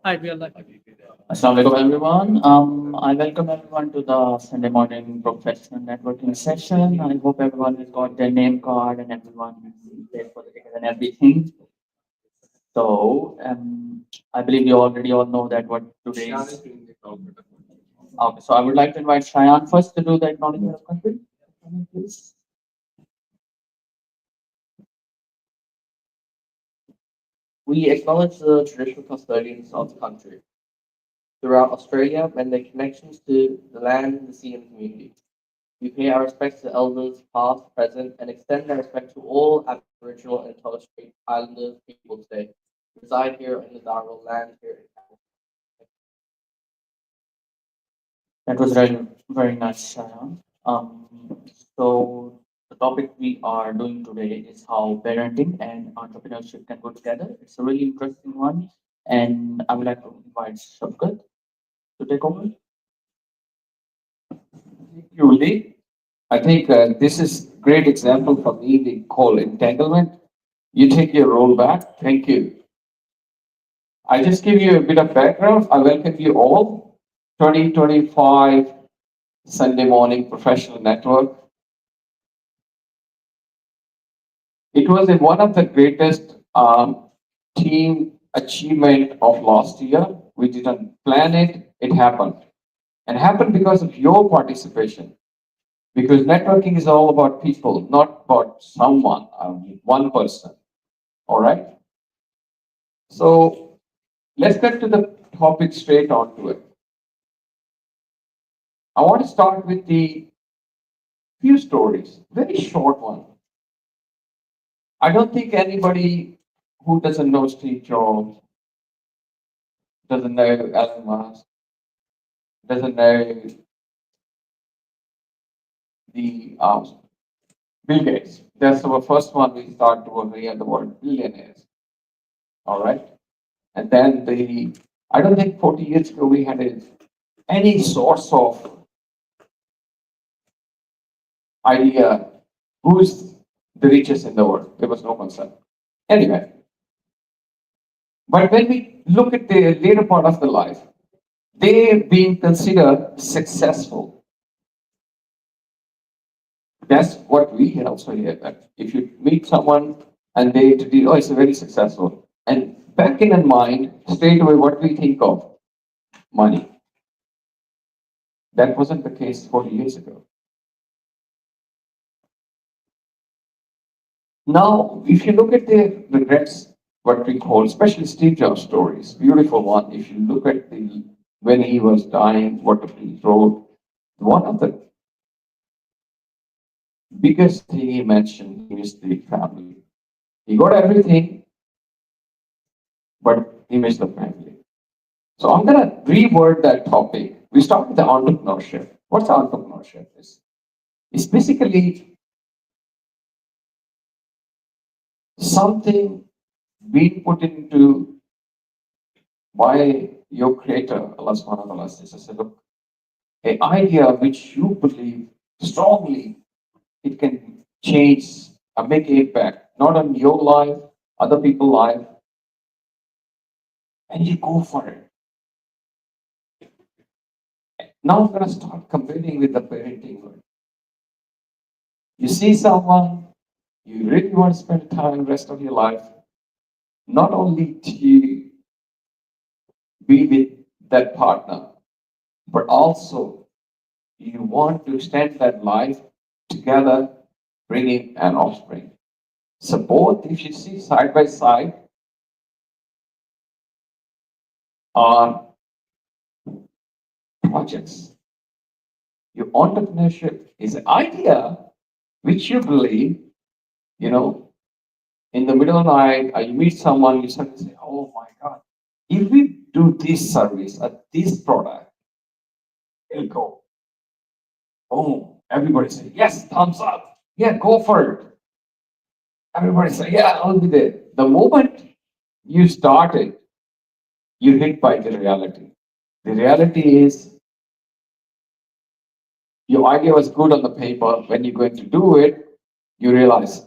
Hi, we are live. Assalamu alaikum everyone. I welcome everyone to the Sunday morning professional networking session. I hope everyone has got their name card and everyone is there for the ticket and everything. So I believe you already all know that what today is. Okay, so I would like to invite Shayan first to do the acknowledgement of country. Please. We acknowledge the traditional custodians of the country throughout Australia and their connections to the land, the sea, and the community. We pay our respects to elders, past, present, and extend our respect to all Aboriginal and Torres Strait Islanders people today who reside here in the Darwin land here in Canada. That was very, very nice, Shayan. So the topic we are doing today is how parenting and entrepreneurship can go together. It's a really interesting one, and I would like to invite Shafqat to take over. You, Lee. I think this is great example for me. We call entanglement. You take your role back. Thank you. I just give you a bit of background. I welcome you all. 2025 Sunday morning professional network. It was in one of the greatest team achievement of last year. We didn't plan it. It happened, and happened because of your participation. Because networking is all about people, not about someone, one person. All right. So let's get to the topic straight onto it. I want to start with the few stories, very short one. I don't think anybody who doesn't know Steve Jobs, doesn't know Elon Musk, doesn't know the Bill Gates. That's our first one we start to agree on the word billionaires. All right. And then I don't think 40 years ago we had any source of idea who's the richest in the world. There was no concern. Anyway, but when we look at the later part of the life, they being considered successful. That's what we also hear that if you meet someone and they introduce, oh, it's a very successful. And back in our mind, straight away what we think of money. That wasn't the case 40 years ago. Now, if you look at the regrets, what we call, especially Steve Jobs stories, beautiful one. If you look at the when he was dying, what he wrote, one of the biggest thing he mentioned is the family. He got everything, but he missed the family. So I'm gonna reword that topic. We start with the entrepreneurship. What's entrepreneurship? It's basically something being put into by your creator, Allah subhanahu wa ta'ala says, look, an idea which you believe strongly it can change and make an impact, not on your life, other people's life, and you go for it. Now I'm going to start comparing with the parenting world. You see someone, you really want to spend time the rest of your life, not only to be with that partner, but also you want to extend that life together, bringing an offspring. So both, if you see side by side, are projects. Your entrepreneurship is an idea which you believe, you know, in the middle of the night, you meet someone, you suddenly say, oh my God, if we do this service or this product, it'll go. Oh, everybody say, yes, thumbs up. Yeah, go for it. Everybody say, yeah, I'll be there. The moment you started, you hit by the reality. The reality is your idea was good on the paper. When you're going to do it, you realize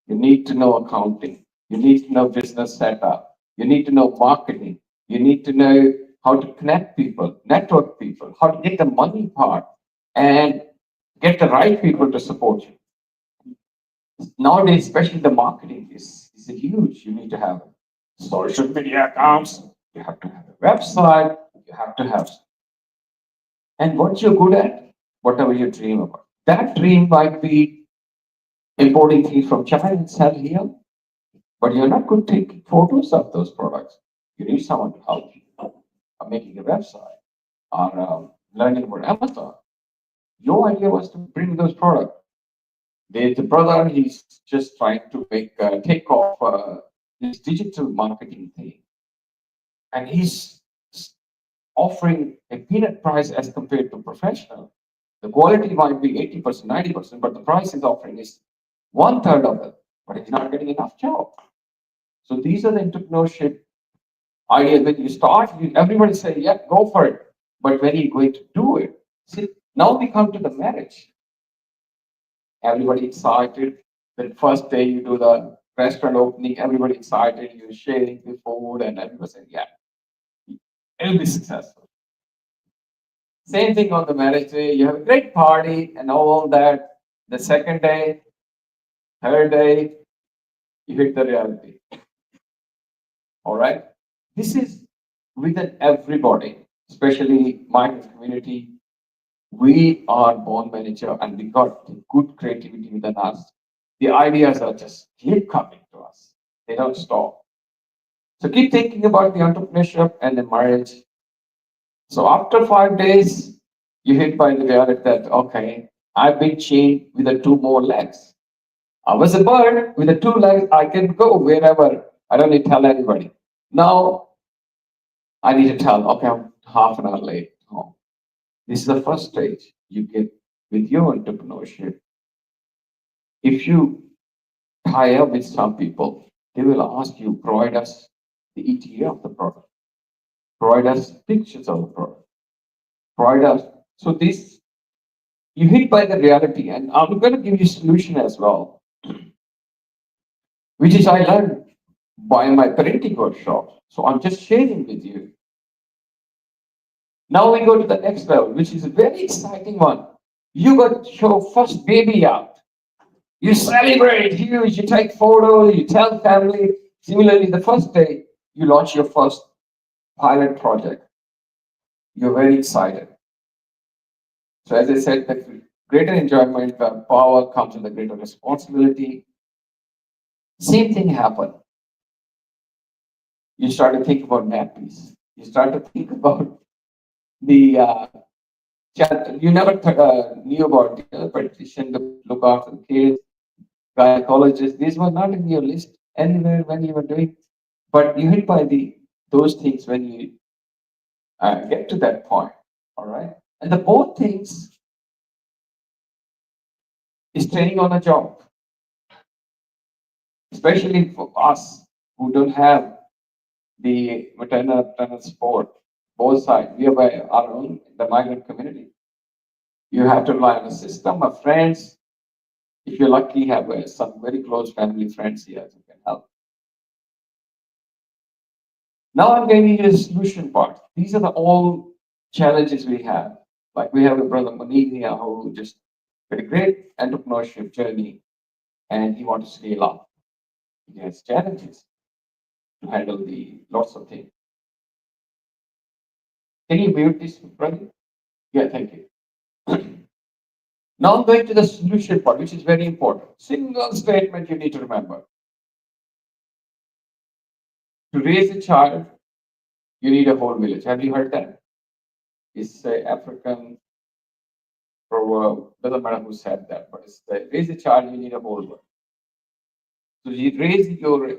you need to know accounting. You need to know business setup. You need to know marketing. You need to know how to connect people, network people, how to get the money part, and get the right people to support you. Nowadays, especially the marketing is huge. You need to have social media accounts. You have to have a website. You have to have, and what you're good at, whatever you dream about. That dream might be importing things from China and sell here, but you're not good taking photos of those products. You need someone to help you making a website or learning about Amazon. Your idea was to bring those products. The brother, he's just trying to take off his digital marketing thing, and he's offering a peanut price as compared to professional. The quality might be 80%, 90%, but the price he's offering is one third of it, but he's not getting enough job. So these are the entrepreneurship ideas. When you start, everybody say, yeah, go for it. But when you're going to do it, see, now we come to the marriage. Everybody excited. The first day you do the restaurant opening, everybody excited, you're sharing the food, and everybody said, yeah, it'll be successful. Same thing on the marriage day. You have a great party and all that. The second day, third day, you hit the reality. All right. This is within everybody, especially migrant community. We are born manager and we got good creativity within us. The ideas are just keep coming to us. They don't stop. So keep thinking about the entrepreneurship and the marriage. So after 5 days, you hit by the reality that, okay, I've been chained with the two more legs. I was a bird with the two legs. I can go wherever. I don't need to tell anybody. Now I need to tell, okay, I'm half an hour late home. This is the first stage you get with your entrepreneurship. If you tie up with some people, they will ask you, provide us the ETA of the product, provide us pictures of the product, provide us. So this, you hit by the reality, and I'm going to give you a solution as well, which is I learned by my parenting workshop. So I'm just sharing with you. Now we go to the next level, which is a very exciting one. You got your first baby out. You celebrate huge, you take photos, you tell family. Similarly, the first day, you launch your first pilot project. You're very excited. So as I said, the greater enjoyment, the power comes with the greater responsibility. Same thing happened. You start to think about nappies. You start to think about the you never knew about the pediatrician to look after the kids, gynecologist. These were not in your list anywhere when you were doing, but you hit by those things when you get to that point. All right, and the both things is training on a job, especially for us who don't have the maternal support. Both sides, we are by our own the migrant community. You have to rely on a system of friends. If you're lucky, have some very close family friends here who can help. Now I'm getting you the solution part. These are the all challenges we have. Like we have a brother Manini who just got a great entrepreneurship journey and he wants to scale up. He has challenges to handle the lots of things. Can you mute this, brother? Yeah, thank you. Now I'm going to the solution part, which is very important. Single statement you need to remember. To raise a child, you need a whole village. Have you heard that? It's an African proverb. Doesn't matter who said that, but it's raise a child, you need a whole village. So you raise your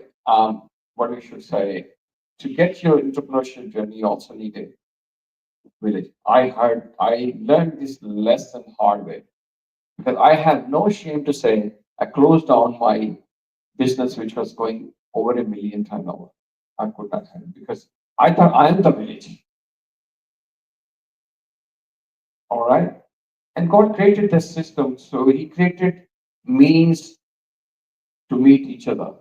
what we should say, to get your entrepreneurship journey, you also need a village. I learned this lesson hard way because I have no shame to say I closed down my business, which was going over 1 million turnover. I could not handle because I thought I am the village. All right. And God created this system. So He created means to meet each other.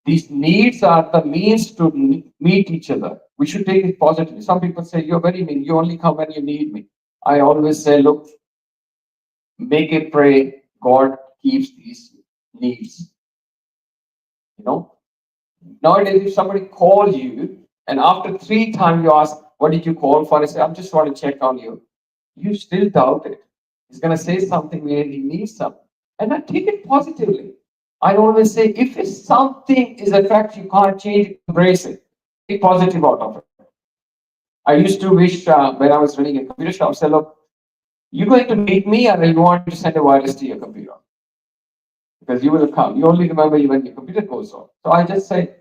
These needs are the means to meet each other. We should take it positively. Some people say, you're very mean. You only come when you need me. I always say, look, make it pray. God keeps these needs. You know, nowadays, if somebody calls you and after 3 times you ask, what did you call for? I say, I just want to check on you. You still doubt it. He's going to say something where he needs something. And I take it positively. I always say, if it's something is a fact you can't change, embrace it. Take positive out of it. I used to wish when I was running a computer shop, say, look, you're going to meet me and you want to send a virus to your computer. Because you will come. You only remember when your computer goes off. So I just say,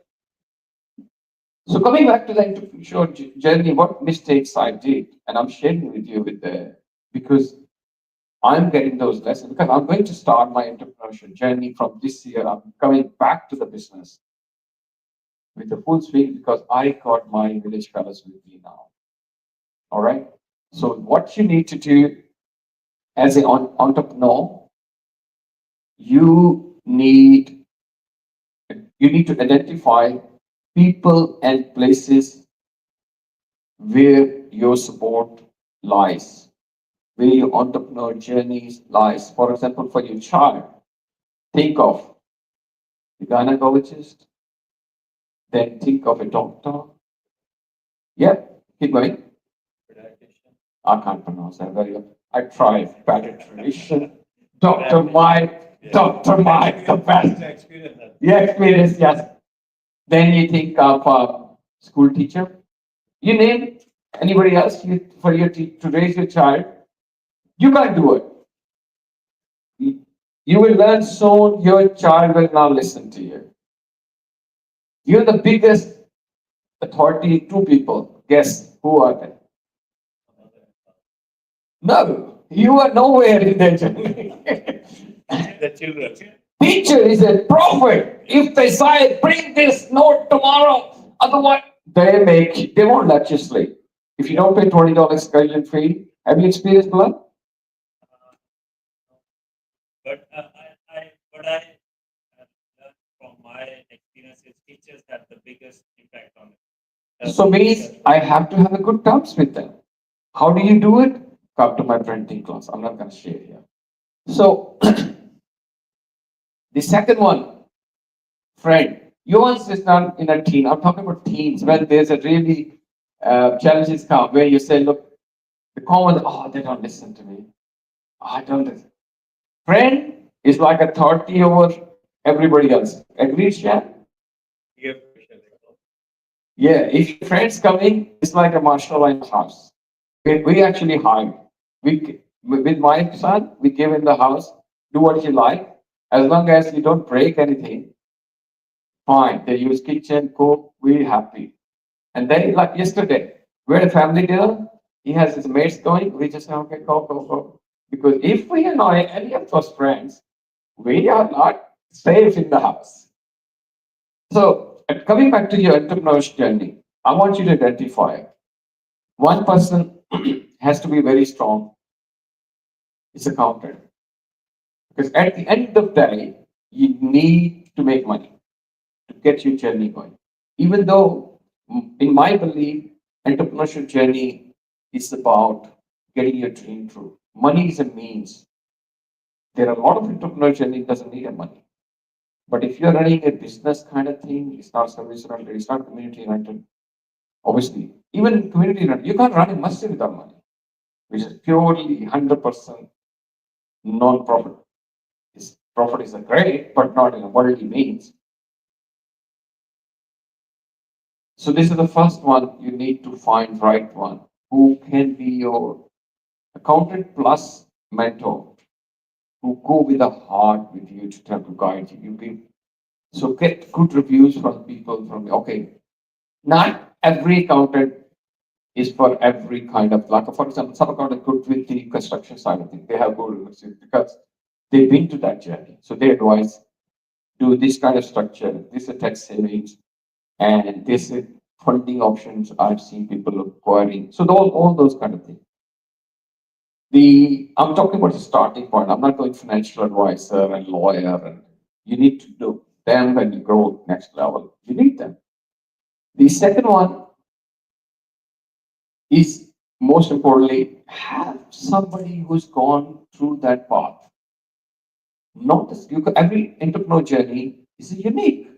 so coming back to the entrepreneurship journey, what mistakes I did, and I'm sharing with you because I'm getting those lessons because I'm going to start my entrepreneurship journey from this year. I'm coming back to the business with the full swing because I got my village fellows with me now. All right. So what you need to do as an entrepreneur, you need to identify people and places where your support lies, where your entrepreneur journey lies. For example, for your child, think of the gynecologist, then think of a doctor. Yeah, keep going. I can't pronounce that very well. I tried pediatrician, Dr. Mike, Dr. Mike, the best. Yeah, experience, yes. Then you think of a school teacher. You name anybody else for to raise your child. You can't do it. You will learn soon. Your child will not listen to you. You're the biggest authority. Two people. Guess who are they? No, you are nowhere in their journey. The children. Teacher is a prophet. If they say, bring this note tomorrow, otherwise they won't let you sleep. If you don't pay $20 excursion fee, have you experienced blood? But what I learned from my experiences, teachers have the biggest impact on it. So means I have to have a good terms with them. How do you do it? Come to my printing class. I'm not going to share here. So the second one, friend. Yours is not in a teen. I'm talking about teens when there's a really challenges come where you say, look, the common, oh, they don't listen to me. Oh, I don't listen. Friend is like authority over everybody else. Agreed, Shan? Give Yeah, if your friend's coming, it's like a martial in the house. We actually hide. With my son, we give him the house, do what you like, as long as you don't break anything. Fine. They use kitchen, cook, we happy. And then, like yesterday, we had a family dinner. He has his mates going. We just say, okay, go. Because if we annoy any of those friends, we are not safe in the house. So, coming back to your entrepreneurship journey, I want you to identify one person has to be very strong. It's accountant. Because at the end of the day, you need to make money to get your journey going. Even though, in my belief, entrepreneurship journey is about getting your dream true. Money is a means. There are a lot of entrepreneurial journey doesn't need a money. But if you're running a business kind of thing, it's not service oriented, it's not community oriented. Obviously, even community oriented, you can't run a masjid without money, which is purely 100% non-profit. Profit is a great, but not in a worldly means. So this is the first one. You need to find right one who can be your accountant plus mentor, who go with the heart with you to try to guide you. So get good reviews from people from okay. Not every accountant is for every kind of like for example, some accountant good with the construction side of things. They have good reviews because they've been to that journey. So they advise do this kind of structure, this is tax savings, and this is funding options I've seen people acquiring. So all those kind of things. I'm talking about the starting point. I'm not going financial advisor and lawyer, and you need to do Then when you grow next level, you need them. The second one is most importantly, have somebody who's gone through that path. Notice every entrepreneur journey is unique.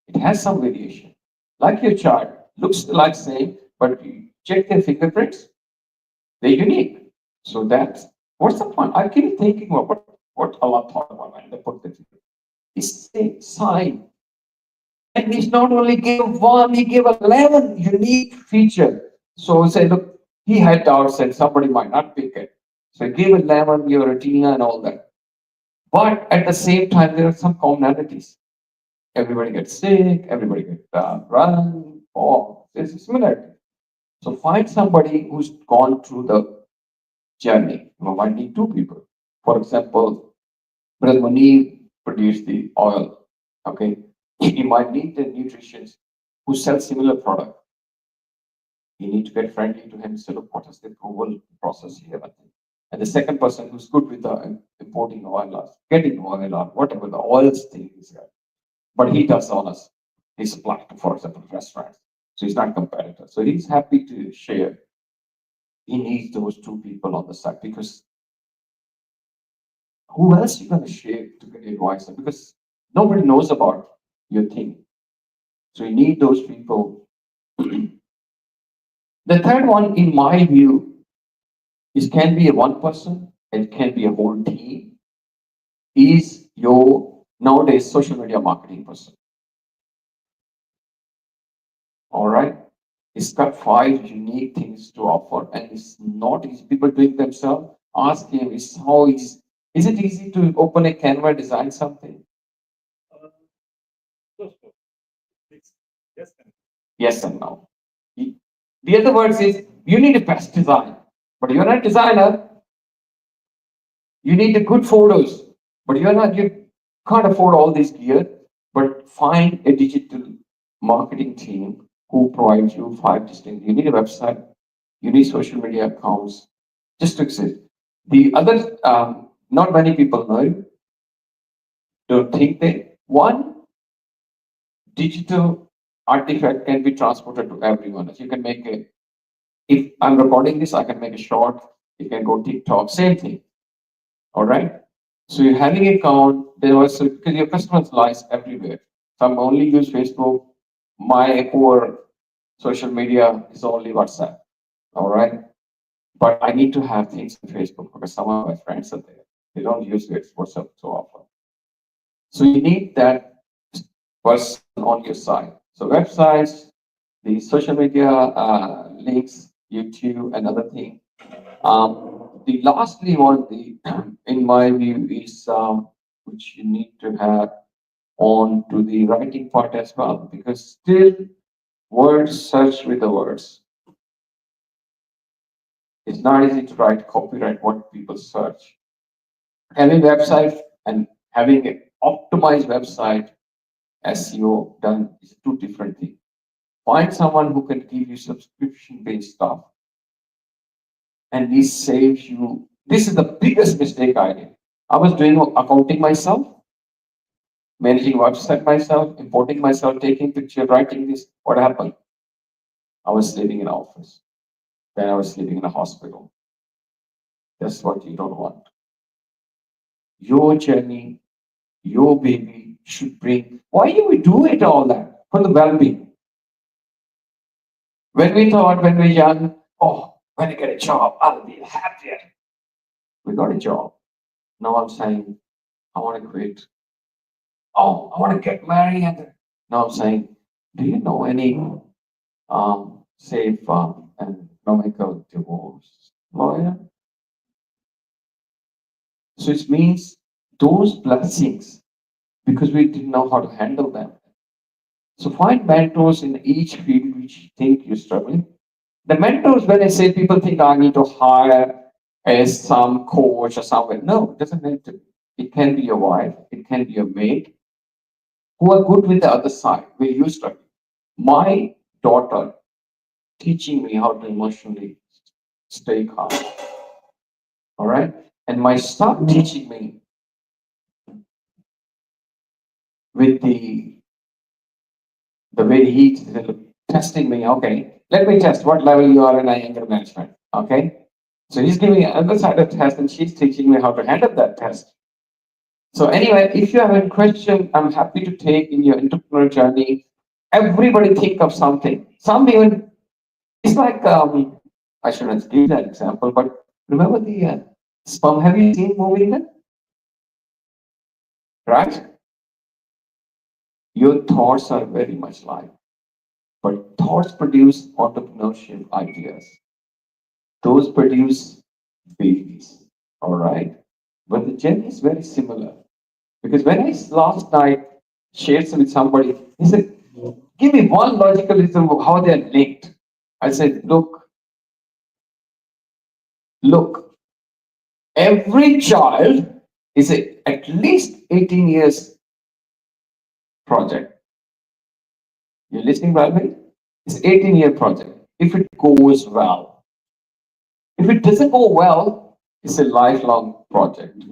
It has some variation. Like your chart, looks like same, but you check their fingerprints, they're unique. So that's what's the point? I keep thinking about what Allah thought about when they put the finger. It's the sign. And he's not only gave one, he gave 11 unique feature. So say, look, he had doubts that somebody might not pick it. So he gave 11, your retina and all that. But at the same time, there are some commonalities. Everybody gets sick, everybody gets run, or there's a similarity. So find somebody who's gone through the journey. You might need two people. For example, Brother Mani produced the oil. Okay, you might need the nutritionists who sell similar product. You need to get friendly to him. Say, look, what is the approval process here? And the second person who's good with the importing oil or getting oil or whatever the oils thing is here. But he does honest. He supplies to, for example, restaurants. So he's not competitor. So he's happy to share. He needs those two people on the side because who else you going to share to get advice? Because nobody knows about your thing. So you need those people. The third one, in my view, is can be a one person, it can be a whole team, is your nowadays social media marketing person. All right. It's got five unique things to offer, and it's not easy. People doing themselves. Ask him, is how is it easy to open a Canva, design something? Uh, so it's just Yes and no. The other words is you need a best design, but you're not a designer. You need the good photos, but you're not. You can't afford all this gear. But find a digital marketing team who provides you five distinct. You need a website. You need social media accounts just to exist. The other, not many people know, don't think they. One digital artifact can be transported to everyone. If you can make a, if I'm recording this, I can make a short. You can go TikTok, same thing. All right. So you're having an account. There was because your customers lies everywhere. Some only use Facebook. My poor social media is only WhatsApp. All right. But I need to have things on Facebook because some of my friends are there. They don't use WhatsApp so often. So you need that person on your side. So websites, the social media links, YouTube, and other thing. The lastly one, the in my view, is which you need to have on to the writing part as well, because still words search with the words. It's not easy to write copyright what people search. Having website and having an optimized website SEO done is two different things. Find someone who can give you subscription-based stuff, and this saves you. This is the biggest mistake I did. I was doing accounting myself, managing website myself, importing myself, taking picture, writing this. What happened? I was living in an office. Then I was living in a hospital. That's what you don't want. Your journey, your baby should bring. Why do we do it all that? For the well-being. When we thought when we were young, oh, when I get a job, I'll be happier. We got a job. Now I'm saying, I want to quit. Oh, I want to get married. And now I'm saying, do you know any safe and economical divorce lawyer? So it means those blessings, because we didn't know how to handle them. So find mentors in each field which you think you're struggling. The mentors, when I say people think I need to hire as some coach or somewhere. No, it doesn't need to. It can be your wife, it can be your mate, who are good with the other side, where you struggle. My daughter teaching me how to emotionally stay calm. All right. And my son teaching me with the way he's testing me. Okay, let me test what level you are in anger management. Okay, so he's giving another side of test, and she's teaching me how to handle that test. So anyway, if you have a question, I'm happy to take in your entrepreneur journey. Everybody think of something. Some even it's like I shouldn't give that example, but remember the sperm? Have you seen movie then? Right? Your thoughts are very much like, but thoughts produce entrepreneurship ideas. Those produce babies. All right. But the journey is very similar. Because when I last night shared with somebody, he said, give me one logical reason of how they're linked. I said, look, every child is at least 18 years project. You're listening, Balvin? It's 18-year project. If it goes well. If it doesn't go well, it's a lifelong project.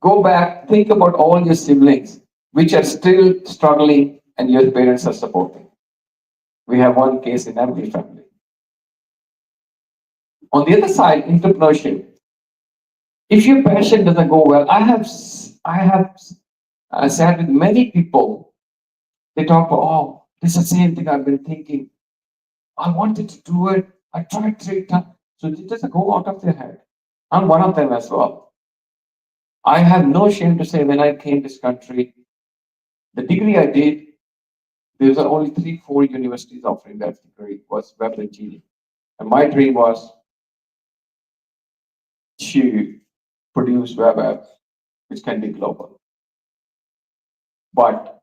Go back, think about all your siblings which are still struggling and your parents are supporting. We have one case in every family. On the other side, entrepreneurship. If your passion doesn't go well, I have sat with many people. They talk about, oh, this is the same thing I've been thinking. I wanted to do it. I tried 3 times. So it doesn't go out of their head. I'm one of them as well. I have no shame to say when I came to this country, the degree I did, there were only 3, 4 universities offering that degree was web engineering. And my dream was to produce web apps which can be global. But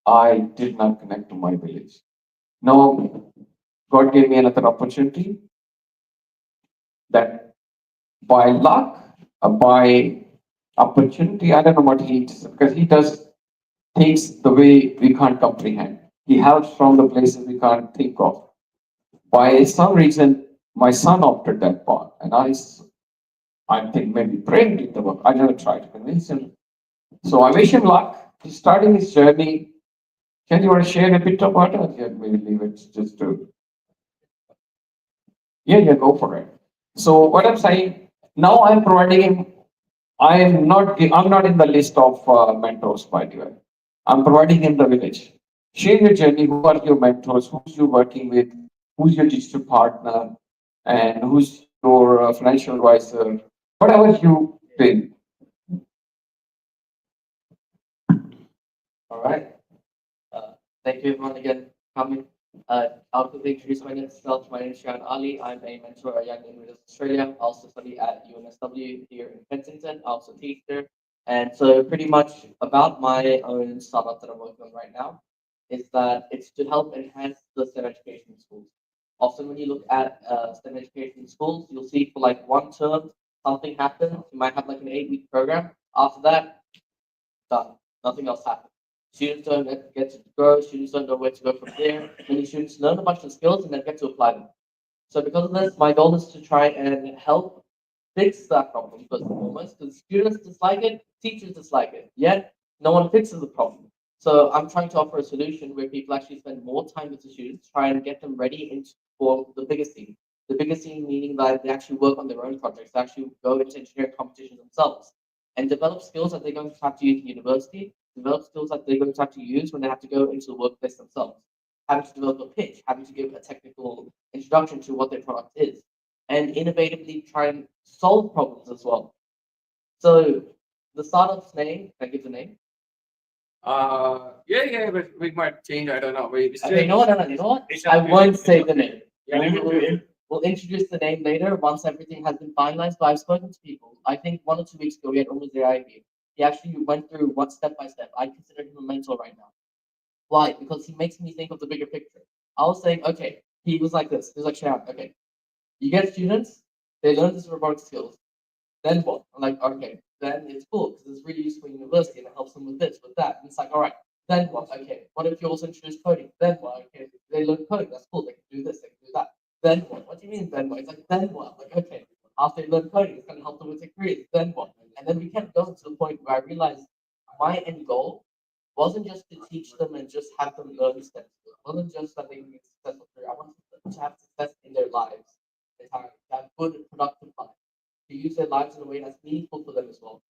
I did not connect to my village. Now, God gave me another opportunity that by luck, by opportunity, I don't know what he does, because he does things the way we can't comprehend. He helps from the places we can't think of. By some reason, my son opted that path, and I think maybe praying did the work. I never tried to convince him. So I wish him luck. He's starting his journey. Can you want to share a bit about it? Yeah, maybe leave it just to. Yeah, go for it. So what I'm saying now, I'm providing him. I'm not in the list of mentors, by the way. I'm providing him the village. Share your journey. Who are your mentors? Who's you working with? Who's your digital partner? And who's your financial advisor? Whatever you been. All right. Thank you everyone again for coming. I'll quickly introduce myself. My name is Shafqat Ali. I'm a mentor at Young Individuals Australia. I also study at UNSW here in Kensington. I also teach there. And so pretty much about my own startup that I'm working on right now is that it's to help enhance the STEM education in schools. Often when you look at STEM education in schools, you'll see for like one term, something happens. You might have like an 8-week program. After that, done. Nothing else happens. Students don't get to grow, students don't know where to go from there. Many students learn a bunch of skills and then get to apply them. So because of this, my goal is to try and help fix that problem first and foremost, because students dislike it, teachers dislike it, yet no one fixes the problem. So I'm trying to offer a solution where people actually spend more time with the students, try and get them ready into for the biggest scene. The biggest scene meaning that they actually work on their own projects, they actually go into engineering competitions themselves and develop skills that they're going to have to use in university, develop skills that they're going to have to use when they have to go into the workplace themselves. Having to develop a pitch, having to give a technical introduction to what their product is, and innovatively try and solve problems as well. So the startup's name, can I give the name? Yeah, but we might change. I don't know. We Okay, no, you know what? I won't say the name. We'll introduce the name later once everything has been finalized. But I've spoken to people. I think 1 or 2 weeks ago, we had almost their idea. He actually went through one step by step. I consider him a mentor right now. Why? Because he makes me think of the bigger picture. I was saying, okay, he was like this. He was like, Sharon, okay, you get students, they learn this robotic skills. Then what? I'm like, okay, then it's cool because it's really useful in university and it helps them with this, with that. And it's like, all right, then what? Okay, what if you also introduce coding? Then what? Okay, they learn coding, that's cool, they can do this, they can do that. Then what? What do you mean then what? It's like, then what? Like, okay, after they learn coding, it's going to help them with their careers. Then what? And then we kept going to the point where I realized my end goal wasn't just to teach them and just have them learn steps. It wasn't just that they can be successful career. I wanted them to have success in their lives, entirely, to have good, productive lives, to use their lives in a way that's meaningful for them as well.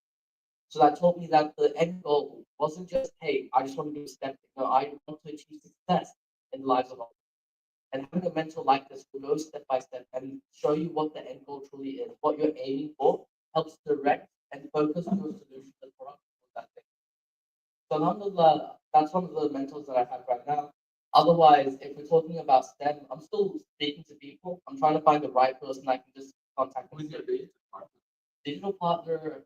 So that told me that the end goal wasn't just, hey, I just want to do a step. No, I want to achieve success in the lives of others. And having a mentor like this will go step by step and show you what the end goal truly is, what you're aiming for, helps direct and focus on your solution and product with that thing. So alhamdulillah, that's one of the mentors that I have right now. Otherwise, if we're talking about STEM, I'm still speaking to people. I'm trying to find the right person I can just contact. Who's your digital partner? Digital partner.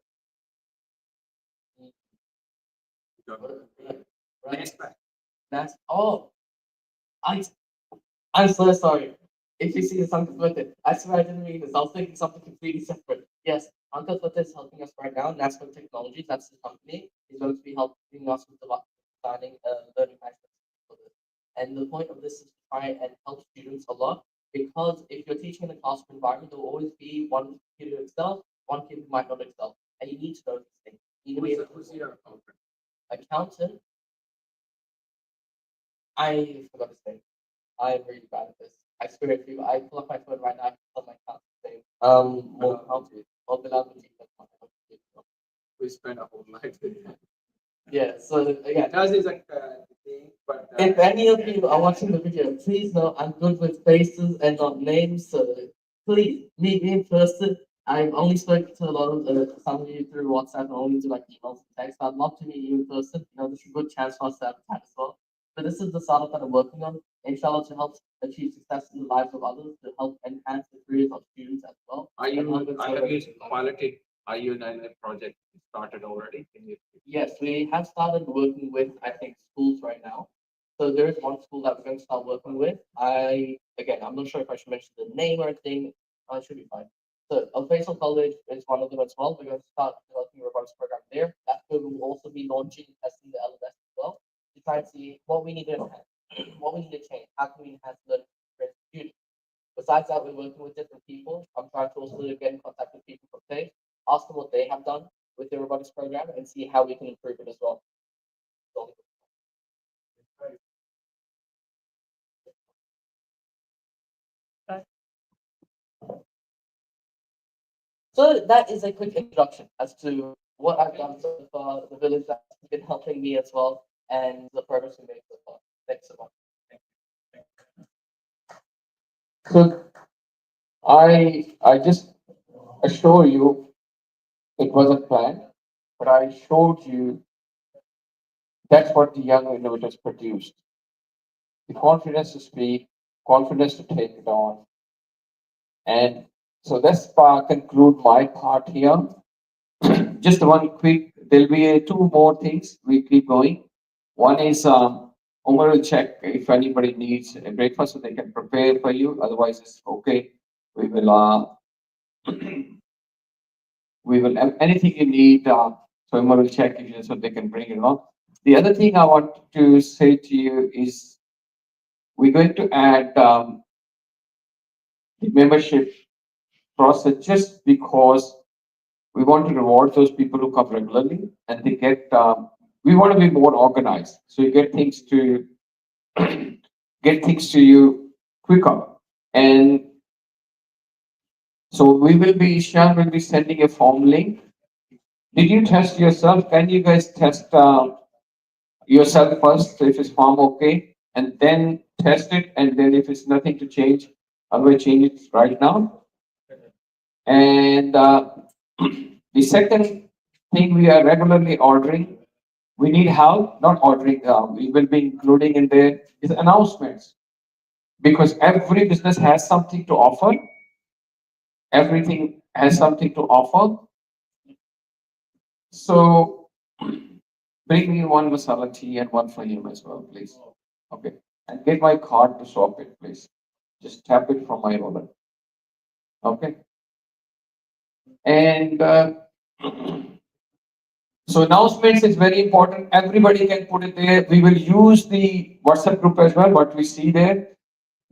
Right. That's I I'm so sorry. If you see something with it, I swear I didn't mean this. I was thinking something completely separate. Yes, Uncle Foot is helping us right now. National Technologies, that's the company, is going to be helping us with designing a learning management system for this. And the point of this is to try and help students a lot because if you're teaching in a classroom environment, there will always be one kid who excels, one kid who might not excel. And you need to know these things. You need to be able Who's your accountant? accountant. I forgot his name. I'm really bad at this. I swear if you I pull up my phone right now, I can tell my account's name. Bilal Majid, that's my account. We spend a whole life with him. Yeah, so yeah. Does is a thing, but If any of you are watching the video, please know I'm good with faces and not names. So please meet me in person. I've only spoken to a lot of some of you through WhatsApp and only to like emails and text. I'd love to meet you in person. You know, there's a good chance for us to have a chat as well. But this is the startup that I'm working on, inshallah, to help achieve success in the lives of others, to help enhance the careers of students as well. are and you help I have accelerate used their lives. quality? Are you in a project started already? Can you Yes, we have started working with, I think, schools right now. So there is one school that we're going to start working with. I'm not sure if I should mention the name or anything. I should be fine. So Al Faisal College is one of them as well. We're going to start developing a robotics program there. That's where we'll also be launching and testing the LMS as well to try and see what we need to enhance, what we need to change, how can we enhance learning for students. Besides that, we're working with different people. I'm trying to also get in contact with people from TAFE, ask them what they have done with the robotics program and see how we can improve it as well. So that is a quick introduction as to what I've done so far, the village that's been helping me as well, and the progress we made so far. Thanks so much. so I just assure you it wasn't planned, but I showed you that's what the young innovators produced. The confidence to speak, confidence to take it on. And so let's conclude my part here. Just one quick, there'll be two more things we keep going. One is Omar will check if anybody needs a breakfast so they can prepare for you. Otherwise, it's okay. We will anything you need. So Omar will check if you, so they can bring it along. The other thing I want to say to you is we're going to add the membership process just because we want to reward those people who come regularly and they get we want to be more organized so you get things to get things to you quicker. And so we will be Ishan will be sending a form link. Did you test yourself? Can you guys test yourself first if it's form okay and then test it, and then if it's nothing to change I will change it right now. And the second thing we are regularly ordering, we need help, not ordering, we will be including in there is announcements because every business has something to offer. Everything has something to offer. So bring me one masala tea and one for him as well, please. Okay. And get my card to swap it, please. Just tap it from my wallet. Okay. And so announcements is very important. Everybody can put it there. We will use the WhatsApp group as well, what we see there.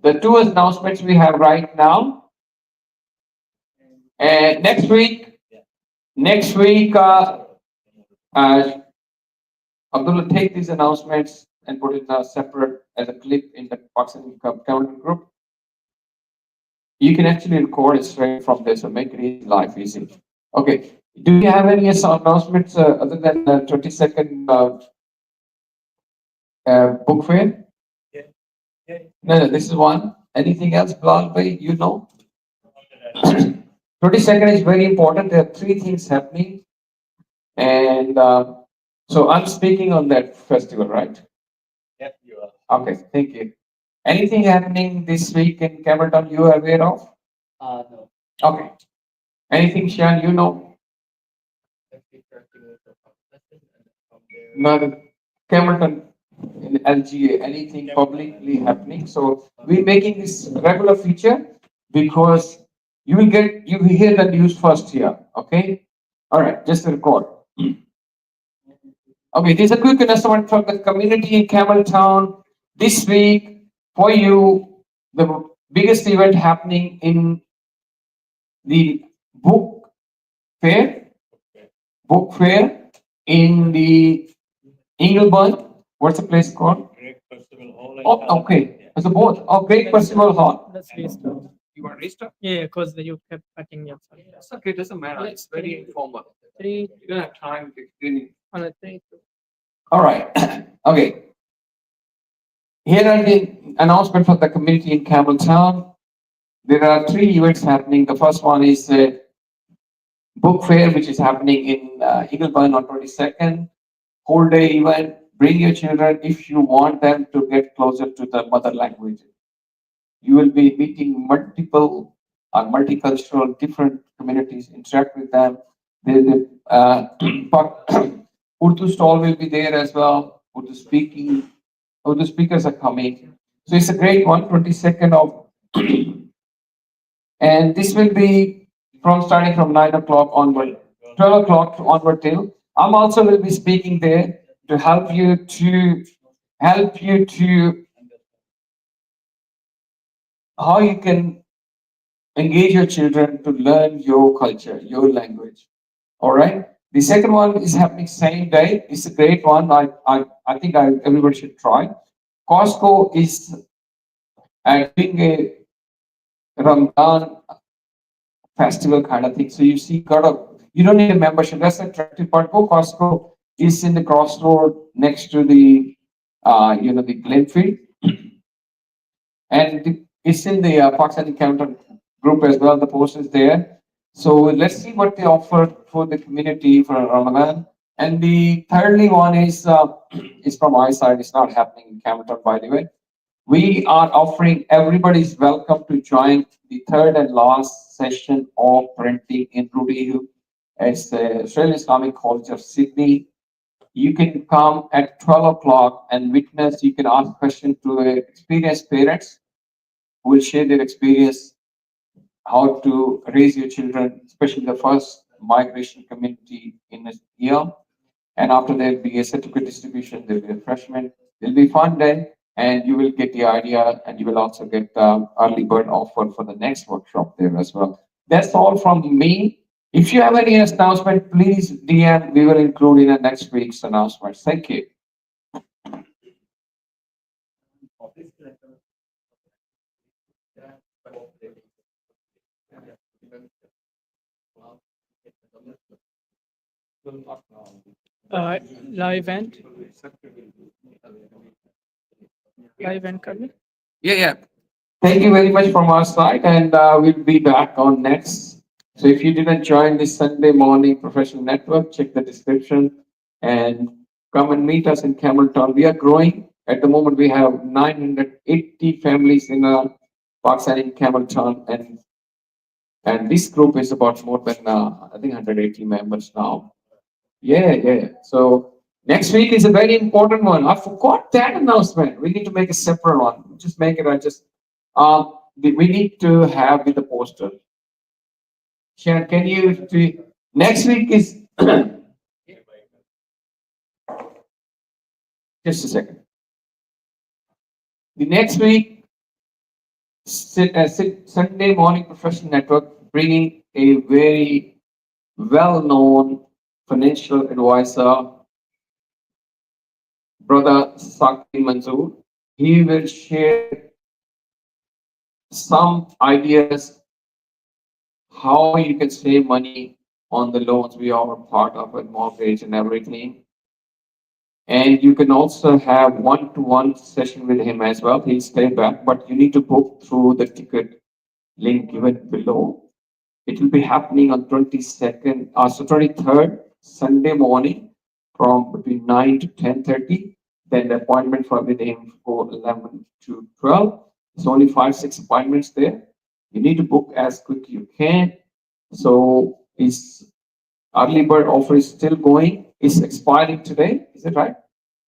The two announcements we have right now. And next week, uh, I'm going to take these announcements and put it separate as a clip in the Pakistan calendar group. You can actually record it straight from there, so make it easy, life easy. Okay. Do you have any announcements other than 20-second book fair? Yeah, yeah. No, no, this is one. Anything else, Bilal bhai, you know? After that, 22nd is very important. There are three things happening. And so I'm speaking on that festival, right? yeah, you are. Okay, thank you. Anything happening this week in Camerton you are aware of? No. Okay. Anything, Shan, you know? Let's be practical for lesson and from there. No, the Camerton in LGA, anything publicly happening. So we're making this regular feature because you will hear the news first here. Okay? All right, just a record. Okay, there's a quick announcement from the community in Campbelltown this week for you. The biggest event happening in the book fair, book fair in the Ingleburn. What's the place called? Great Festival Hall. in Oh, Calcutta. okay. Yeah. It's a both. Oh, Great Percival Hall. Let's restart. You want to restart? Yeah, because you kept cutting yourself. It's okay. It doesn't matter. It's very informal. Three You don't have time to explain. on a three. All right. Okay. Here are the announcement for the community in Campbelltown. There are three events happening. The first one is book fair, which is happening in Eagleburn on 22nd. Whole day event. Bring your children if you want them to get closer to the mother language. You will be meeting multiple multicultural different communities, interact with them. Urdu stall will be there as well. Urdu speakers are coming. So it's a great one, 22nd of, and this will be from starting from 9 o'clock onward, 12 o'clock onward till. I'm also will be speaking there to help you to how you can engage your children to learn your culture, your language. All right. The second one is happening same day. It's a great one. I think everybody should try. Costco is doing a Ramadan festival kind of thing. So you see, you don't need a membership. That's the attractive part. Go Costco is in the crossroad next to the the Glenfield, and it's in the Pakistani counter group as well. The post is there. So let's see what they offer for the community for Ramadan. And the thirdly one is from my side. It's not happening in Campbelltown, by the way. We are offering everybody's welcome to join the third and last session of printing in Rudy Hill. It's the Australian Islamic College of Sydney. You can come at 12 o'clock and witness. You can ask questions to experienced parents who will share their experience how to raise your children, especially the first migration community in a year. And after there will be a certificate distribution, there will be refreshment. It'll be fun day, and you will get the idea, and you will also get early bird offer for the next workshop there as well. That's all from me. If you have any announcement, please DM. We will include in the next week's announcements. Thank you. Live end. Live end कर ले. Yeah, yeah. Thank you very much from our side, and we'll be back on next. So if you didn't join this Sunday morning professional network, check the description and come and meet us in Campbelltown. We are growing. At the moment, we have 980 families in Pakistan in Campbelltown, and this group is about more than I think 180 members now. Yeah, yeah. So next week is a very important one. I forgot that announcement. We need to make a separate one. Just make it. We need to have with the poster. Sharon, can you? Next week is just a second. The next week, Sunday Morning Professional Network, bringing a very well-known financial advisor brother Saki Manzoor. He will share some ideas how you can save money on the loans we are part of a mortgage and everything. And you can also have one-to-one session with him as well. He'll stay back, but you need to book through the ticket link given below. It will be happening on 22nd, so 23rd, Sunday morning from between 9 to 10:30. Then the appointment for with him for 11 to 12. It's only 5, 6 appointments there. You need to book as quick you can. So his early bird offer is still going. It's expiring today. Is it right?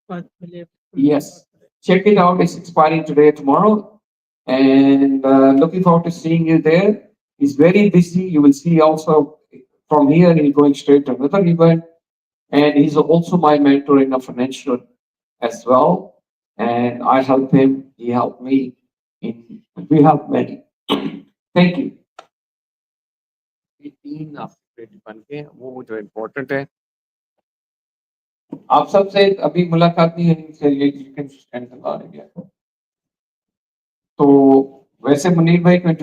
I believe. Yes. Check it out. It's expiring today, tomorrow. And looking forward to seeing you there. He's very busy. You will see also from here, he's going straight to another event. And he's also my mentor in a financial as well. And I help him. He helped me. We help many. Thank you. ये तीन आपके credit बन के वो जो important है आप सबसे अभी मुलाकात नहीं है चलिए you can stand the line again. तो वैसे मुनीर भाई को